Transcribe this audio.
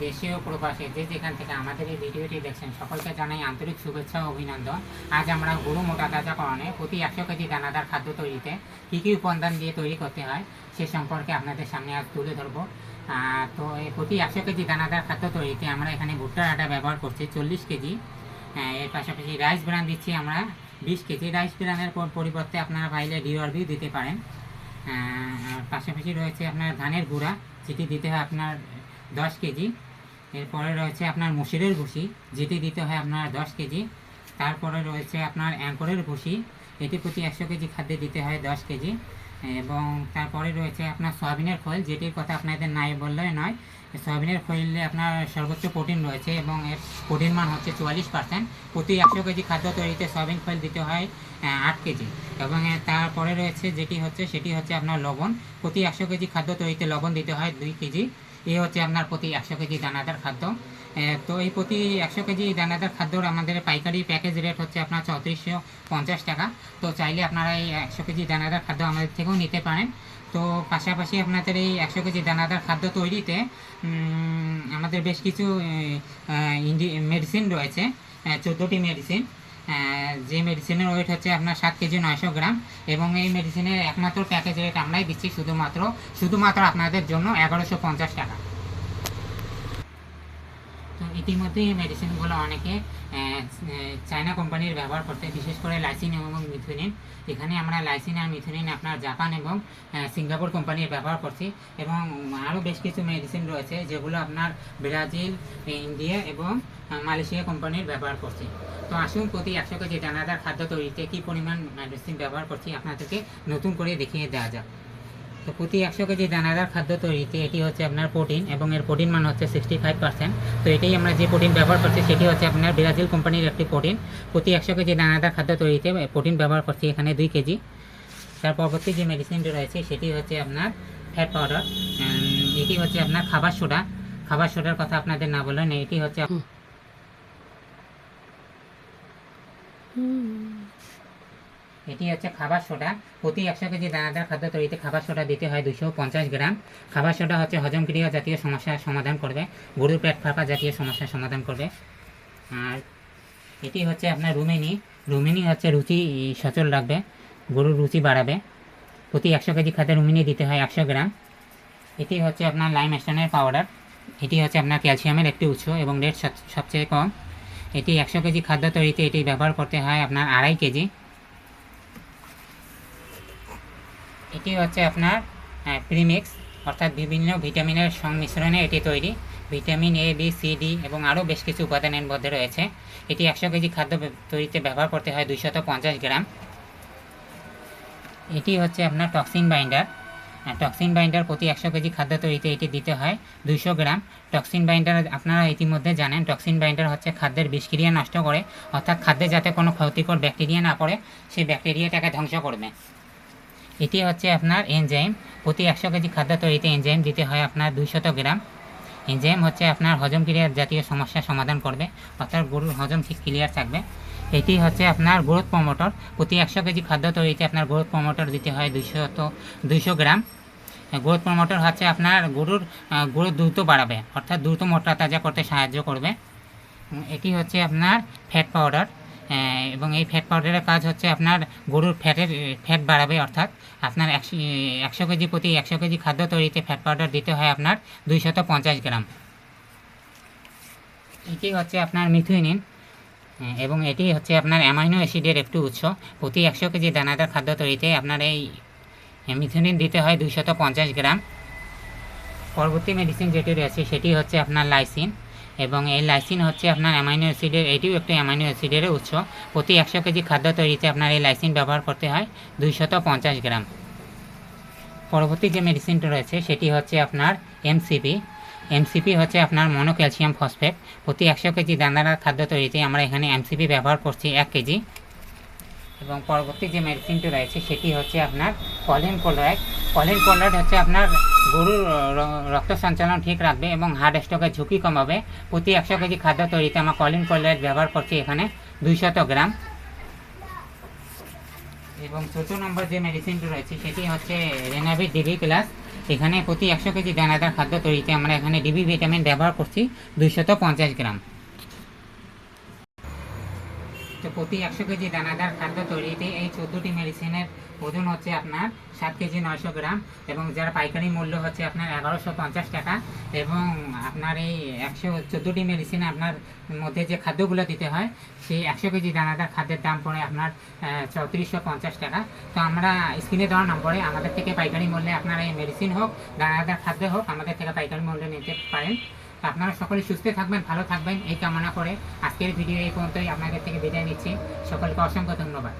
দেশীয় প্রবাসী যে যেখান থেকে আমাদের এই ভিডিওটি দেখছেন সকলকে জানাই আন্তরিক শুভেচ্ছা ও অভিনন্দন। আজ আমরা গরু মোটা তাজাকরণে প্রতি 100 কেজি দানাদার খাদ্য তৈরিতে কী কী উপাদান দিয়ে তৈরি করতে হয় সে সম্পর্কে আপনাদের সামনে আজ তুলে ধরবো। তো এই প্রতি 100 কেজি দানাদার খাদ্য তৈরিতে আমরা এখানে ভুট্টার আটা ব্যবহার করছি 40 কেজি। এর পাশাপাশি রাইস ব্রান দিচ্ছি আমরা 20 কেজি। রাইস ব্রানের পরিবর্তে আপনারা চাইলে ডিওয়ারবিও দিতে পারেন। পাশাপাশি রয়েছে আপনার ধানের গুঁড়া, যেটি দিতে হয় আপনার 10 কেজি। এরপরে রয়েছে আপনার মসুরের ভুসি, যেটি দিতে হয় আপনার 10 কেজি। তারপরে রয়েছে আপনার অ্যাঙ্করের ভুসি, এটি প্রতি 100 কেজি খাদ্যে দিতে হয় 10 কেজি। এবং তারপরে রয়েছে আপনার সয়াবিনের খোল, যেটির কথা আপনাদের নাই বললে নয়। সয়াবিনের খোলে আপনার সর্বোচ্চ প্রোটিন রয়েছে এবং এর প্রোটিন মান হচ্ছে 44%। প্রতি 100 কেজি খাদ্য তৈরিতে সয়াবিন খোল দিতে হয় 8 কেজি। এবং তারপরে রয়েছে সেটি হচ্ছে আপনার লবণ। প্রতি 100 কেজি খাদ্য তৈরিতে লবণ দিতে হয় 2 কেজি। এই হচ্ছে আপনার প্রতি 100 কেজি দানাদার খাদ্য। তো এই প্রতি 100 কেজি দানাদার খাদ্যর আমাদের পাইকারি প্যাকেজ রেট হচ্ছে আপনার 3450 টাকা। তো চাইলে আপনারা এই 100 কেজি দানাদার খাদ্য আমাদের থেকেও নিতে পারেন। তো পাশাপাশি আপনাদের এই 100 কেজি দানাদার খাদ্য তৈরিতে আমাদের বেশ কিছু মেডিসিন রয়েছে, 14টি মেডিসিন। যে মেডিসিনের ওয়েট হচ্ছে আপনার 7 কেজি 900 গ্রাম। এবং এই মেডিসিনের একমাত্র প্যাকেজ রেট আমরাই দিচ্ছি শুধুমাত্র আপনাদের জন্য 1150 টাকা। তো ইতিমধ্যে এই মেডিসিনগুলো অনেকে চায়না কোম্পানির ব্যবহার করতে, বিশেষ করে লাইসিন এবং মিথুনিন। এখানে আমরা লাইসিন আর মিথুনিন আপনার জাপান এবং সিঙ্গাপুর কোম্পানির ব্যবহার করছি। এবং আরও বেশ কিছু মেডিসিন রয়েছে যেগুলো আপনার ব্রাজিল, ইন্ডিয়া এবং মালয়েশিয়া কোম্পানির ব্যবহার করছি। তো আসুন প্রতি 100 কেজি দানাদার খাদ্য তৈরিতে কী পরিমাণ মেডিসিন ব্যবহার করছি আপনাদেরকে নতুন করে দেখিয়ে দেওয়া যাক। তো প্রতি 100 কেজি দানাদার খাদ্য তৈরিতে এটি হচ্ছে আপনার প্রোটিন, এবং এর প্রোটিন মান হচ্ছে 65%। তো এটাই আমরা যে প্রোটিন ব্যবহার করছি সেটি হচ্ছে আপনার ব্রাজিল কোম্পানির একটি প্রোটিন। প্রতি 100 কেজি দানাদার খাদ্য তৈরিতে প্রোটিন ব্যবহার করছি এখানে 2 কেজি। তার পরবর্তী যে মেডিসিনটি রয়েছে সেটি হচ্ছে আপনার ফ্যাট পাউডার। এটি হচ্ছে আপনার খাবার সোডার কথা আপনাদের না বললেন, এটি হচ্ছে খাবার সোডা। প্রতি 100 কেজি দানাদার খাদ্য তৈরিতে খাবার সোডা দিতে হয় 250 গ্রাম। খাবার সোডা হচ্ছে হজমক্রিয়া জাতীয় সমস্যার সমাধান করবে, গরুর পেট ফাঁপা জাতীয় সমস্যার সমাধান করবে। আর এটি হচ্ছে আপনার রুমিনি হচ্ছে রুচি সচল রাখবে, গরুর রুচি বাড়াবে। প্রতি 100 কেজি খাদ্যে রুমিনি দিতে হয় 100 গ্রাম। এটি হচ্ছে আপনার লাইম স্টোনের পাউডার। এটি হচ্ছে আপনার ক্যালসিয়ামের একটি উৎস এবং রেট সবচেয়ে কম। এটি 100 কেজি খাদ্য তৈরিতে এটি ব্যবহার করতে হয় আপনার 2.5 কেজি। এটি হচ্ছে আপনার প্রিমিক্স, অর্থাৎ বিভিন্ন ভিটামিনের সংমিশ্রণে এটি তৈরি। Vitamin A, B, C, D এবং আরও বেশ কিছু উপাদানের মধ্যে রয়েছে। এটি 100 কেজি খাদ্য তৈরিতে ব্যবহার করতে হয় 250 গ্রাম। এটি হচ্ছে আপনার টক্সিন বাইন্ডার। প্রতি 100 কেজি খাদ্য তৈরিতে এটি দিতে হয় 200 গ্রাম। টক্সিন বাইন্ডার আপনারা ইতিমধ্যে জানেন, টক্সিন বাইন্ডার হচ্ছে খাদ্যের বিষক্রিয়া নষ্ট করে, অর্থাৎ খাদ্যে যাতে কোনো ক্ষতিকর ব্যাকটেরিয়া না পড়ে সেই ব্যাকটেরিয়াটাকে ধ্বংস করবে। এটি হচ্ছে আপনার এনজাইম। প্রতি 100 কেজি খাদ্য তৈরিতে এনজাইম দিতে হয় আপনার 200 গ্রাম। এনজাইম হচ্ছে আপনার হজমক্রিয়া জাতীয় সমস্যার সমাধান করবে, অর্থাৎ গরুর হজম ঠিক ক্লিয়ার থাকবে। এটি হচ্ছে আপনার গ্রোথ প্রমোটর। প্রতি 100 কেজি খাদ্য তৈরিতে আপনার গ্রোথ প্রমোটর দিতে হয় 200 গ্রাম। গ্রোথ প্রমোটর হচ্ছে আপনার গরুর গ্রোথ দ্রুত বাড়াবে, অর্থাৎ দ্রুত মোটা তাজা করতে সাহায্য করবে। এটি হচ্ছে আপনার ফ্যাট পাউডার, এবং এই ফ্যাট পাউডারের কাজ হচ্ছে আপনার গরুর ফ্যাট বাড়াবে, অর্থাৎ আপনার 100 কেজি প্রতি 100 কেজি খাদ্য তৈরিতে ফ্যাট পাউডার দিতে হয় আপনার 250 গ্রাম। এটি হচ্ছে আপনার মিথুনিন, এবং এটি হচ্ছে আপনার অ্যামাইনো অ্যাসিডের একটি উৎস। প্রতি 100 কেজি দানাদার খাদ্য তৈরিতে আপনার এই মিথুনিন দিতে হয় 250 গ্রাম। পরবর্তী মেডিসিন যেটি রয়েছে সেটি হচ্ছে আপনার লাইসিন, এবং এই লাইসিন হচ্ছে আপনার অ্যামাইনো অ্যাসিডের, এটিও একটি অ্যামাইনো অ্যাসিডের উৎস। প্রতি 100 কেজি খাদ্য তৈরিতে আপনার এই লাইসিন ব্যবহার করতে হয় 250 গ্রাম। পরবর্তী যে মেডিসিনটা রয়েছে সেটি হচ্ছে আপনার এমসিপি হচ্ছে আপনার মনোক্যালসিয়াম ফসফেট। প্রতি 100 কেজি দানাদার খাদ্য তৈরিতে আমরা এখানে এমসিপি ব্যবহার করছি 1 কেজি। এবং পরবর্তী যে মেডিসিনটি রয়েছে সেটি হচ্ছে আপনার কলিন ক্লোরাইড হচ্ছে আপনার গরুর রক্ত সঞ্চালন ঠিক রাখবে এবং হার্ট স্ট্রোকের ঝুঁকি কমাবে। প্রতি 100 কেজি খাদ্য তৈরিতে আমরা কলিন ক্লোরাইড ব্যবহার করছি এখানে 200 গ্রাম। এবং ছোটো নম্বর যে মেডিসিনটি রয়েছে সেটি হচ্ছে রেনাভিট ডিবি প্লাস। এখানে প্রতি 100 কেজি দানাদার খাদ্য তৈরিতে আমরা এখানে ডিবি ভিটামিন ব্যবহার করছি 250 গ্রাম। তো প্রতি 100 কেজি দানাদার খাদ্য তৈরিতে এই 14টি মেডিসিনের ওজন হচ্ছে আপনার 7 কেজি 900 গ্রাম, এবং যার পাইকারি মূল্য হচ্ছে আপনার 1150 টাকা। এবং আপনার এই 114টি মেডিসিনে আপনার মধ্যে যে খাদ্যগুলো দিতে হয় সেই 100 কেজি দানাদার খাদ্যের দাম পড়ে আপনার 3450 টাকা। তো আমরা স্ক্রিনে দেওয়া নম্বরে আমাদের থেকে পাইকারি মূল্যে আপনার এই মেডিসিন হোক, দানাদার খাদ্য হোক, আমাদের থেকে পাইকারি মূল্যে নিতে পারেন। তো আপনারা সকলে সুস্থ থাকবেন, ভালো থাকবেন এই কামনা করে আজকের ভিডিও এই পর্যন্তই। আপনাদের থেকে বিদায় নিচ্ছি। সকলকে অসংখ্য ধন্যবাদ।